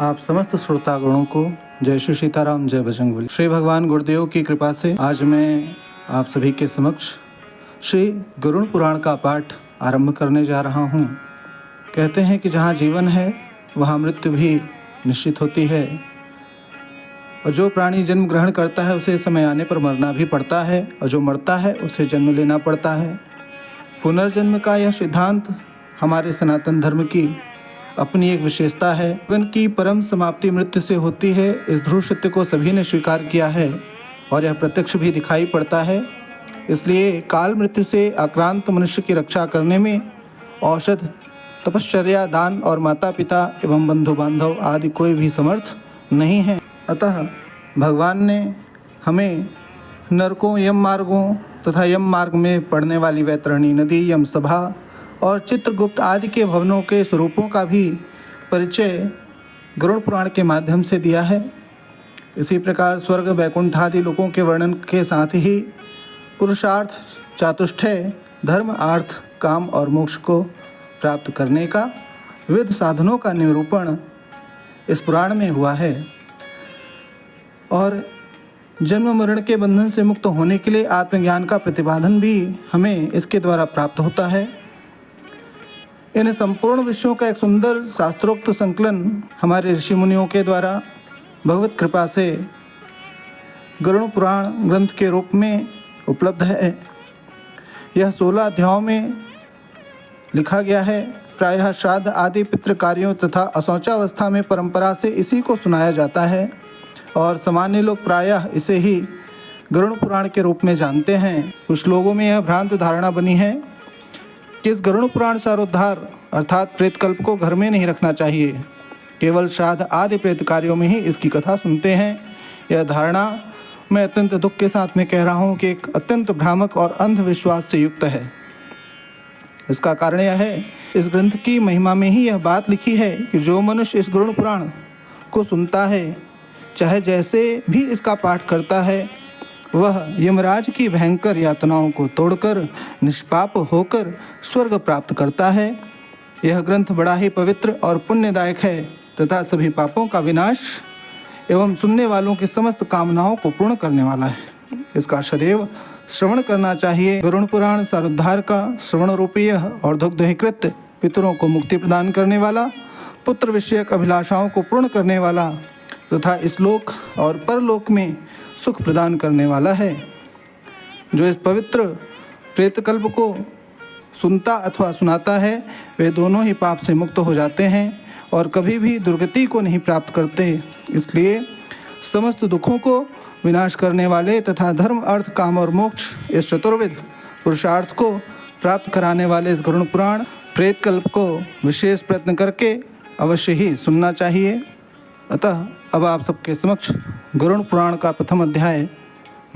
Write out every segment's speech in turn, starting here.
आप समस्त श्रोतागणों को जय श्री सीताराम, जय बजरंगबली। श्री भगवान गुरुदेव की कृपा से आज मैं आप सभी के समक्ष श्री गरुड़ पुराण का पाठ आरंभ करने जा रहा हूँ। कहते हैं कि जहाँ जीवन है वहाँ मृत्यु भी निश्चित होती है, और जो प्राणी जन्म ग्रहण करता है उसे समय आने पर मरना भी पड़ता है, और जो मरता है उसे जन्म लेना पड़ता है। पुनर्जन्म का यह सिद्धांत हमारे सनातन धर्म की अपनी एक विशेषता है। जीवन की परम समाप्ति मृत्यु से होती है, इस ध्रुव सत्य को सभी ने स्वीकार किया है और यह प्रत्यक्ष भी दिखाई पड़ता है। इसलिए काल मृत्यु से आक्रांत मनुष्य की रक्षा करने में औषध, तपश्चर्या, दान और माता पिता एवं बंधु बांधव आदि कोई भी समर्थ नहीं है। अतः भगवान ने हमें नरकों, यम मार्गों तथा यम मार्ग में पड़ने वाली वैतरणी नदी, यम सभा और चित्रगुप्त आदि के भवनों के स्वरूपों का भी परिचय गरुड़ पुराण के माध्यम से दिया है। इसी प्रकार स्वर्ग, वैकुंठ आदि लोकों के वर्णन के साथ ही पुरुषार्थ, चातुष्टय, धर्म, अर्थ, काम और मोक्ष को प्राप्त करने का विविध साधनों का निरूपण इस पुराण में हुआ है। और जन्म मरण के बंधन से मुक्त होने के लिए आत्मज्ञान का प्रतिपादन भी हमें इसके द्वारा प्राप्त होता है। इन संपूर्ण विषयों का एक सुंदर शास्त्रोक्त संकलन हमारे ऋषि मुनियों के द्वारा भगवत कृपा से गरुड़ पुराण ग्रंथ के रूप में उपलब्ध है। यह 16 अध्यायों में लिखा गया है। प्रायः श्राद्ध आदि पितृ कार्यों तथा अशौचावस्था में परंपरा से इसी को सुनाया जाता है, और सामान्य लोग प्रायः इसे ही गरुड़ पुराण के रूप में जानते हैं। कुछ लोगों में यह भ्रांत धारणा बनी है कि इस गरुड़ पुराण सारोद्धार अर्थात प्रेतकल्प को घर में नहीं रखना चाहिए, केवल श्राद्ध आदि प्रेत कार्यों में ही इसकी कथा सुनते हैं। यह धारणा मैं अत्यंत दुख के साथ में कह रहा हूँ कि एक अत्यंत भ्रामक और अंधविश्वास से युक्त है। इसका कारण यह है, इस ग्रंथ की महिमा में ही यह बात लिखी है कि जो मनुष्य इस गरुड़ पुराण को सुनता है, चाहे जैसे भी इसका पाठ करता है, वह यमराज की भयंकर यातनाओं को तोड़कर निष्पाप होकर स्वर्ग प्राप्त करता है। यह ग्रंथ बड़ा ही पवित्र और पुण्यदायक है तथा सभी पापों का विनाश एवं सुनने वालों की समस्त कामनाओं को पूर्ण करने वाला है। इसका सदैव श्रवण करना चाहिए। गरुड़ पुराण सारोद्धार का श्रवण रूपी और दुग्धहीकृत पितरों को मुक्ति प्रदान करने वाला, पुत्र विषयक अभिलाषाओं को पूर्ण करने वाला तथा इस लोक और परलोक में सुख प्रदान करने वाला है। जो इस पवित्र प्रेतकल्प को सुनता अथवा सुनाता है, वे दोनों ही पाप से मुक्त हो जाते हैं और कभी भी दुर्गति को नहीं प्राप्त करते। इसलिए समस्त दुखों को विनाश करने वाले तथा धर्म, अर्थ, काम और मोक्ष इस चतुर्विध पुरुषार्थ को प्राप्त कराने वाले इस गरुड़ पुराण प्रेतकल्प को विशेष प्रयत्न करके अवश्य ही सुनना चाहिए। अतः अब आप सबके समक्ष गरुड़ पुराण का प्रथम अध्याय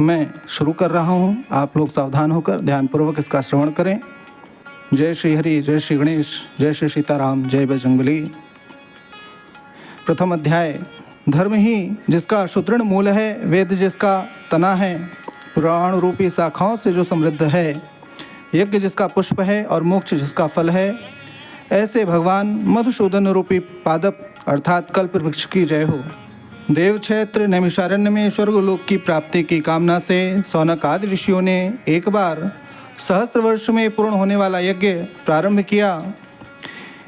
मैं शुरू कर रहा हूँ। आप लोग सावधान होकर ध्यानपूर्वक इसका श्रवण करें। जय श्री हरि, जय श्री गणेश, जय श्री सीताराम, जय बजरंगबली। प्रथम अध्याय। धर्म ही जिसका सुदृढ़ मूल है, वेद जिसका तना है, पुराण रूपी शाखाओं से जो समृद्ध है, यज्ञ जिसका पुष्प है और मोक्ष जिसका फल है, ऐसे भगवान मधुसूदन रूपी पादप अर्थात कल्प वृक्ष की जय हो। देव क्षेत्र नैमिषारण्य में स्वर्गलोक की प्राप्ति की कामना से सौनक आदि ऋषियों ने एक बार सहस्त्र वर्ष में पूर्ण होने वाला यज्ञ प्रारंभ किया।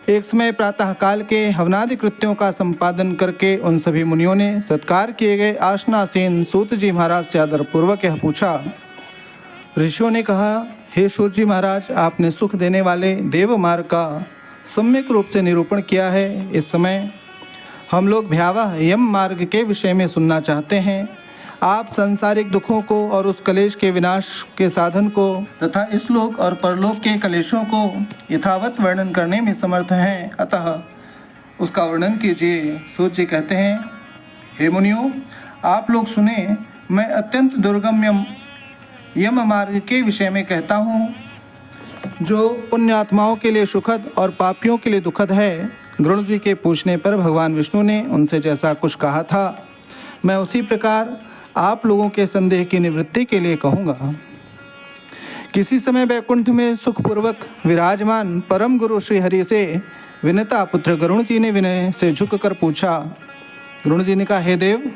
एक समय प्रातः काल के हवनादि कृत्यों का संपादन करके उन सभी मुनियों ने सत्कार किए गए आसनासीन सूत जी महाराज से आदरपूर्वक यह पूछा। ऋषियों ने कहा, हे सूत जी महाराज, आपने सुख देने वाले देव मार्ग का सम्यक रूप से निरूपण किया है। इस समय हम लोग भयावह यम मार्ग के विषय में सुनना चाहते हैं। आप सांसारिक दुखों को और उस कलेश के विनाश के साधन को तथा इस लोक और परलोक के कलेशों को यथावत वर्णन करने में समर्थ हैं, अतः उसका वर्णन कीजिए। सूत जी कहते हैं, हे मुनियों, आप लोग सुने, मैं अत्यंत दुर्गम यम मार्ग के विषय में कहता हूँ, जो पुण्यात्माओं के लिए सुखद और पापियों के लिए दुखद है। गरुड़ जी के पूछने पर भगवान विष्णु ने उनसे जैसा कुछ कहा था, मैं उसी प्रकार आप लोगों के संदेह की निवृत्ति के लिए कहूँगा। किसी समय वैकुंठ में सुखपूर्वक विराजमान परम गुरु श्री हरि से विनता पुत्र गरुड़ जी ने विनय से झुककर पूछा, गुरु जी ने कहा, हे देव,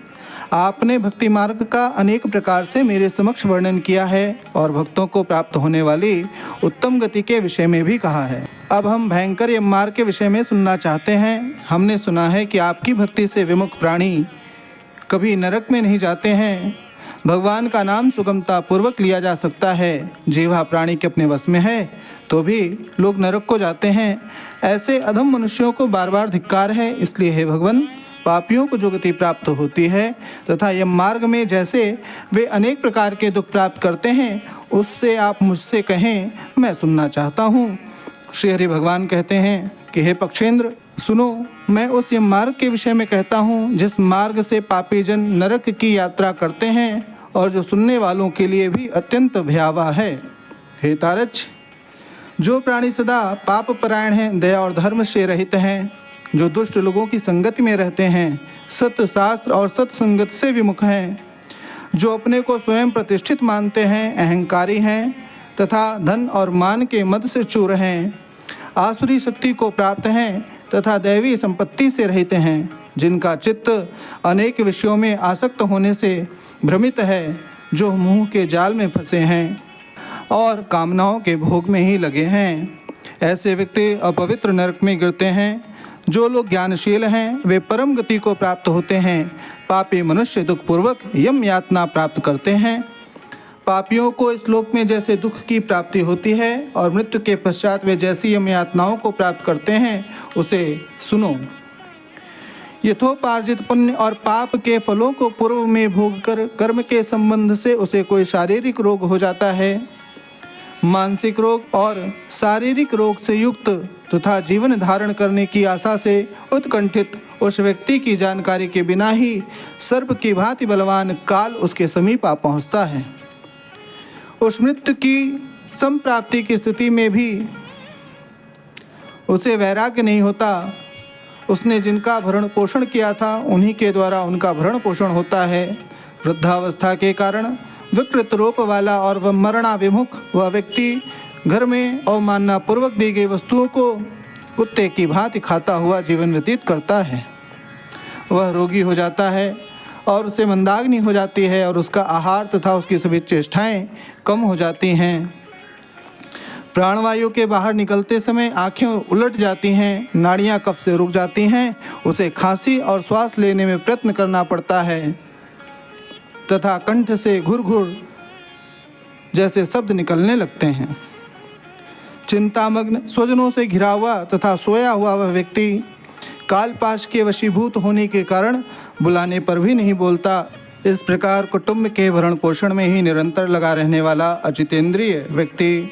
आपने भक्ति मार्ग का अनेक प्रकार से मेरे समक्ष वर्णन किया है और भक्तों को प्राप्त होने वाली उत्तम गति के विषय में भी कहा है। अब हम भयंकर यम मार्ग के विषय में सुनना चाहते हैं। हमने सुना है कि आपकी भक्ति से विमुख प्राणी कभी नरक में नहीं जाते हैं। भगवान का नाम सुगमता पूर्वक लिया जा सकता है। जीवा प्राणी के अपने वश में है तो भी लोग नरक को जाते हैं। ऐसे अधम मनुष्यों को बार बार धिक्कार है। इसलिए हे भगवान, पापियों को जो गति प्राप्त होती है तथा यम मार्ग में जैसे वे अनेक प्रकार के दुख प्राप्त करते हैं, उससे आप मुझसे कहें, मैं सुनना चाहता हूँ। श्री हरि भगवान कहते हैं कि हे पक्षेंद्र, सुनो, मैं उस यम मार्ग के विषय में कहता हूँ जिस मार्ग से पापी जन नरक की यात्रा करते हैं और जो सुनने वालों के लिए भी अत्यंत भयावह है। हे तारच, जो प्राणी सदा पाप परायण हैं, दया और धर्म से रहित हैं, जो दुष्ट लोगों की संगति में रहते हैं, सत्य शास्त्र और सत्संगत से विमुख हैं, जो अपने को स्वयं प्रतिष्ठित मानते हैं, अहंकारी हैं तथा धन और मान के मद से चूर हैं, आसुरी शक्ति को प्राप्त हैं तथा दैवी संपत्ति से रहित हैं, जिनका चित्त अनेक विषयों में आसक्त होने से भ्रमित है, जो मुंह के जाल में फंसे हैं और कामनाओं के भोग में ही लगे हैं, ऐसे व्यक्ति अपवित्र नरक में गिरते हैं। जो लोग ज्ञानशील हैं वे परम गति को प्राप्त होते हैं। पापी मनुष्य दुखपूर्वक यम यातना प्राप्त करते हैं। पापियों को इस लोक में जैसे दुख की प्राप्ति होती है और मृत्यु के पश्चात वे जैसी यम यातनाओं को प्राप्त करते हैं, उसे सुनो। यथोपार्जित पुण्य और पाप के फलों को पूर्व में भोग कर कर्म के संबंध से उसे कोई शारीरिक रोग हो जाता है। मानसिक रोग और शारीरिक रोग से युक्त तथा जीवन धारण करने की आशा से उत्कंठित उस व्यक्ति की जानकारी के बिना ही सर्प की भांति बलवान काल उसके समीप आ पहुँचता है। उस मृत्यु की संप्राप्ति की स्थिति में भी उसे वैराग्य नहीं होता। उसने जिनका भरण पोषण किया था उन्हीं के द्वारा उनका भरण पोषण होता है। वृद्धावस्था के कारण विकृत रूप वाला और वह मरणाभिमुख वह व्यक्ति घर में अवमानना पूर्वक दी गई वस्तुओं को कुत्ते की भांति खाता हुआ जीवन व्यतीत करता है। वह रोगी हो जाता है और उसे मंदाग्नि हो जाती है और उसका आहार तथा उसकी सभी चेष्टाएं कम हो जाती हैं। प्राणवायु के बाहर निकलते समय आंखें उलट जाती हैं, नाड़ियां कफ से रुक जाती हैं, उसे खांसी और श्वास लेने में प्रयत्न करना पड़ता है तथा कंठ से घुर-घुर जैसे शब्द निकलने लगते हैं। चिंतामग्न स्वजनों से घिरा हुआ तथा सोया हुआ वह व्यक्ति कालपाश के वशीभूत होने के कारण बुलाने पर भी नहीं बोलता। इस प्रकार कुटुंब के भरण पोषण में ही निरंतर लगा रहने वाला अचितेंद्रिय व्यक्ति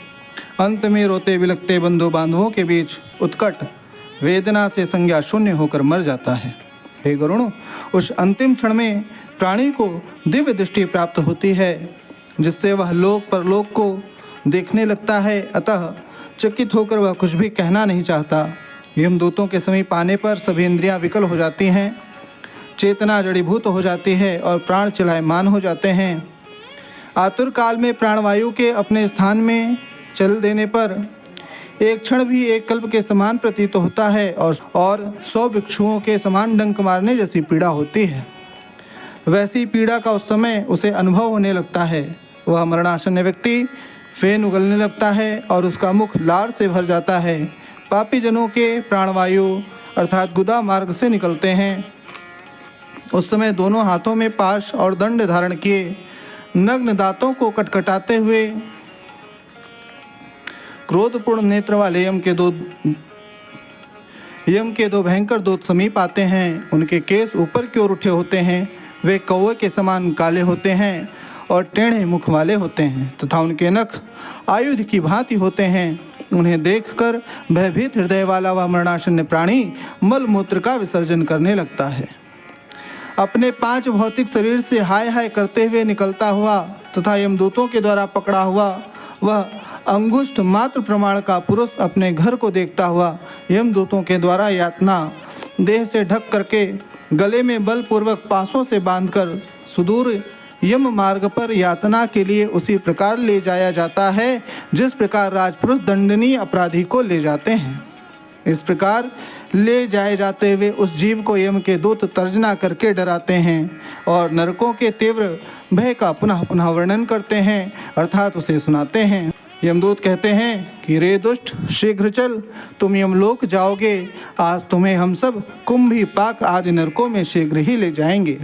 अंत में रोते बिलखते बंधु बांधवों के बीच उत्कट वेदना से संज्ञा शून्य होकर मर जाता है। हे गरुण, उस अंतिम क्षण में प्राणी को दिव्य दृष्टि प्राप्त होती है जिससे वह लोक परलोक को देखने लगता है। अतः चकित होकर वह कुछ भी कहना नहीं चाहता। यमदूतों के समीप आने पर सभी इंद्रियां विकल हो जाती हैं, चेतना जड़ीभूत हो जाती है और प्राण चलायमान हो जाते हैं। आतुर काल में प्राणवायु के अपने स्थान में चल देने पर एक क्षण भी एक कल्प के समान प्रतीत होता है और 100 भिक्षुओं के समान डंक मारने जैसी पीड़ा होती है। वैसी पीड़ा का उस समय उसे अनुभव होने लगता है। वह मरणासन्न व्यक्ति फेन उगलने लगता है और उसका मुख लार से भर जाता है। पापी जनों के प्राणवायु अर्थात गुदा मार्ग से निकलते हैं। उस समय दोनों हाथों में पाश और दंड धारण किए नग्न दांतों को कटकटाते हुए क्रोधपूर्ण नेत्र वाले यम के दो भयंकर दूत समीप आते हैं। उनके केस ऊपर की ओर उठे होते हैं। वे कौवे के समान काले होते हैं और टेढ़े मुख वाले होते हैं तथा उनके नख आयुध की भांति होते हैं। उन्हें देखकर भयभीत हृदय वाला वह मरणासन्न प्राणी मल मूत्र का विसर्जन करने लगता है। अपने 5 भौतिक शरीर से हाय हाय करते हुए निकलता हुआ तथा यमदूतों के द्वारा पकड़ा हुआ वह अंगुष्ठ मात्र प्रमाण का पुरुष अपने घर को देखता हुआ यमदूतों के द्वारा यातना देह से ढक करके गले में बलपूर्वक पासों से बांधकर सुदूर यम मार्ग पर यातना के लिए उसी प्रकार ले जाया जाता है जिस प्रकार राजपुरुष दंडनीय अपराधी को ले जाते हैं। इस प्रकार ले जाए जाते हुए उस जीव को यम के दूत तर्जना करके डराते हैं और नरकों के तीव्र भय का पुनः पुनः वर्णन करते हैं, अर्थात उसे सुनाते हैं। यमदूत कहते हैं कि रे दुष्ट, शीघ्र चल, तुम यमलोक जाओगे। आज तुम्हें हम सब कुंभी, पाक आदि नरकों में शीघ्र ही ले जाएंगे।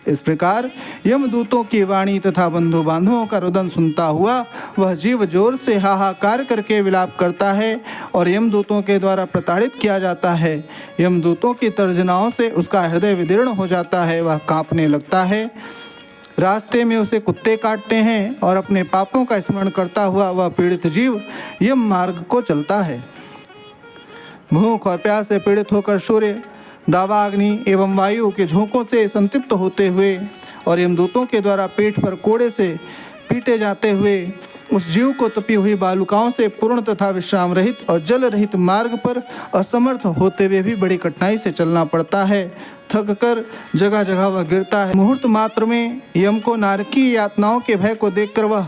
इस प्रकार यमदूतों की वाणी तथा बंधु बांधवों का रुदन सुनता हुआ वह जीव जोर से हाहाकार करके विलाप करता है और यमदूतों के द्वारा प्रताड़ित किया जाता है। यमदूतों की तर्जनाओं से उसका हृदय विदीर्ण हो जाता है, वह कांपने लगता है। रास्ते में उसे कुत्ते काटते हैं और अपने पापों का स्मरण करता हुआ वह पीड़ित जीव यम मार्ग को चलता है। भूख और प्यास से पीड़ित होकर सूर्य, दावाग्नि एवं वायु के झोंकों से संतृप्त होते हुए और यमदूतों के द्वारा पीठ पर कोड़े से पीटे जाते हुए उस जीव को तपी हुई बालुकाओं से पूर्ण तथा विश्राम रहित और जल रहित मार्ग पर असमर्थ होते हुए भी बड़ी कठिनाई से चलना पड़ता है। थक कर जगह जगह वह गिरता है। मुहूर्त मात्र में यम को नारकीय यातनाओं के भय को देखकर वह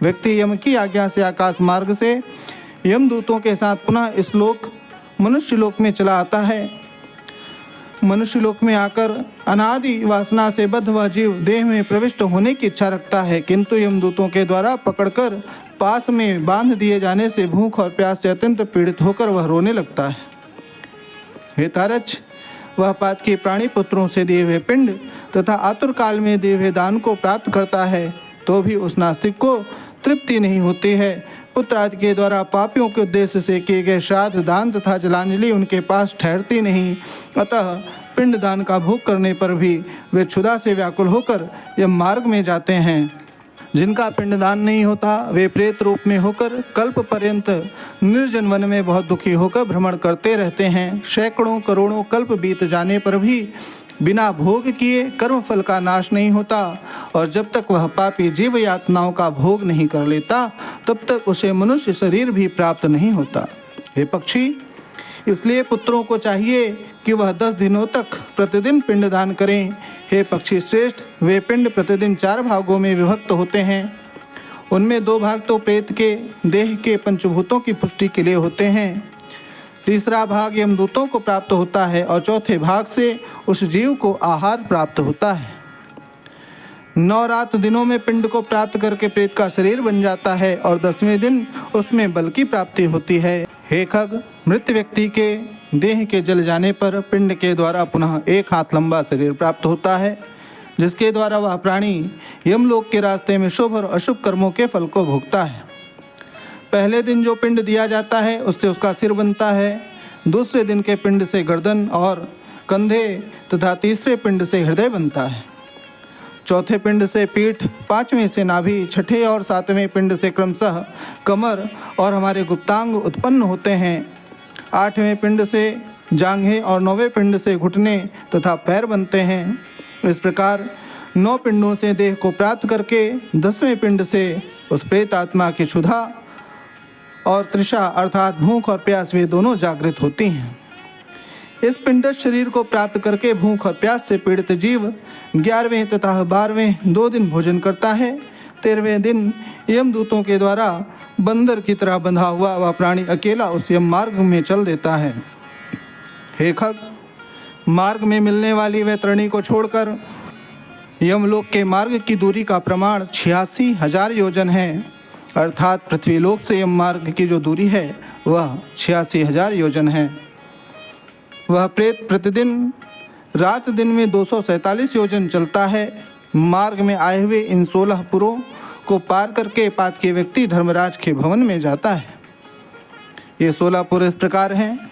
व्यक्ति यम की आज्ञा से आकाश मार्ग से यमदूतों के साथ पुनः इस लोक मनुष्य लोक में चला आता है। मनुष्य लोक में आकर अनादि वासना से बद्ध वह जीव देह में प्रविष्ट होने की इच्छा रखता है, किंतु यमदूतों के द्वारा पकड़कर पास में बांध दिए जाने से भूख और प्यास से अत्यंत पीड़ित होकर वह रोने लगता है। हे तारच, वह पातकी प्राणी पुत्रों से दिए हुए पिंड तथा आतुर काल में दिए हुए दान को प्राप्त करता है तो भी उस नास्तिक को तृप्ति नहीं होती है। पुत्र आदि के द्वारा पापियों के उद्देश्य से किए गए श्राद्ध, दान तथा जलांजलि उनके पास ठहरती नहीं, अतः पिंड दान का भोग करने पर भी वे क्षुधा से व्याकुल होकर यम मार्ग में जाते हैं। जिनका पिंडदान नहीं होता वे प्रेत रूप में होकर कल्प पर्यंत निर्जन वन में बहुत दुखी होकर भ्रमण करते रहते हैं। सैकड़ों करोड़ों कल्प बीत जाने पर भी बिना भोग किए कर्म फल का नाश नहीं होता और जब तक वह पापी जीव यातनाओं का भोग नहीं कर लेता तब तक उसे मनुष्य शरीर भी प्राप्त नहीं होता। हे पक्षी, इसलिए पुत्रों को चाहिए कि वह 10 दिनों तक प्रतिदिन पिंडदान करें। हे पक्षी श्रेष्ठ, वे पिंड प्रतिदिन 4 भागों में विभक्त होते हैं। उनमें 2 भाग तो प्रेत के देह के पंचभूतों की पुष्टि के लिए होते हैं, तीसरा भाग यमदूतों को प्राप्त होता है और चौथे भाग से उस जीव को आहार प्राप्त होता है। 9 रात दिनों में पिंड को प्राप्त करके प्रेत का शरीर बन जाता है और 10वें दिन उसमें बल की प्राप्ति होती है। हे खग, मृत व्यक्ति के देह के जल जाने पर पिंड के द्वारा पुनः 1 हाथ लंबा शरीर प्राप्त होता है, जिसके द्वारा वह प्राणी यमलोक के रास्ते में शुभ और अशुभ कर्मों के फल को भोगता है। पहले दिन जो पिंड दिया जाता है उससे उसका सिर बनता है, दूसरे दिन के पिंड से गर्दन और कंधे तथा तीसरे पिंड से हृदय बनता है। चौथे पिंड से पीठ, 5वें से नाभि, छठे और 7वें पिंड से क्रमशः कमर और हमारे गुप्तांग उत्पन्न होते हैं। 8वें पिंड से जांघें और 9वें पिंड से घुटने तथा पैर बनते हैं। इस प्रकार 9 पिंडों से देह को प्राप्त करके 10वें पिंड से उस प्रेत आत्मा की क्षुधा और तृषा अर्थात भूख और प्यास वे दोनों जागृत होती हैं। इस पिंडज शरीर को प्राप्त करके भूख और प्यास से पीड़ित जीव 11वें तथा 12वें 2 दिन भोजन करता है। 13वें दिन यमदूतों के द्वारा बंदर की तरह बंधा हुआ वह प्राणी अकेला उस यम मार्ग में चल देता है। हे खग, मार्ग में मिलने वाली वह तृणी को छोड़कर यमलोक के मार्ग की दूरी का प्रमाण 86,000 योजन है, अर्थात पृथ्वीलोक से यम मार्ग की जो दूरी है वह 86,000 योजन है। वह प्रेत प्रतिदिन रात दिन में 247 योजन चलता है। मार्ग में आए हुए इन 16 पुरों को पार करके पातकी व्यक्ति धर्मराज के भवन में जाता है। ये 16 पुर इस प्रकार हैं: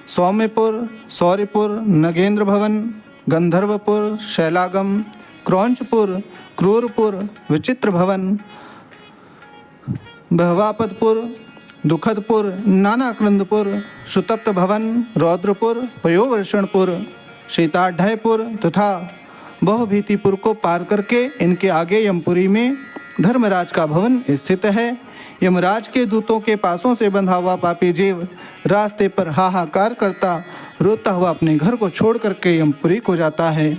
सौम्यपुर, सौर्यपुर, नगेंद्र भवन, गंधर्वपुर, शैलागम, क्रौंचपुर, क्रूरपुर, विचित्र भवन, बहवापदपुर, दुखदपुर, नानाकृंदपुर, सुतप्त भवन, रौद्रपुर, पयोवर्षणपुर, शीताढ्यपुर तथा बहुभीतिपुर को पार करके इनके आगे यमपुरी में धर्मराज का भवन स्थित है। यमराज के दूतों के पासों से बंधा हुआ पापी जीव रास्ते पर हाहाकार करता रोता हुआ अपने घर को छोड़ करके यमपुरी को जाता है।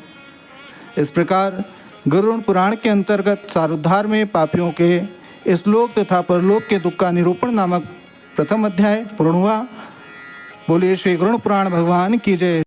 इस प्रकार गरुड़ पुराण के अंतर्गत सारोद्धार में पापियों के इस लोक तथा परलोक के दुख का निरूपण नामक प्रथम अध्याय पूर्ण हुआ। बोलिए श्री गरुड़ पुराण भगवान की जय।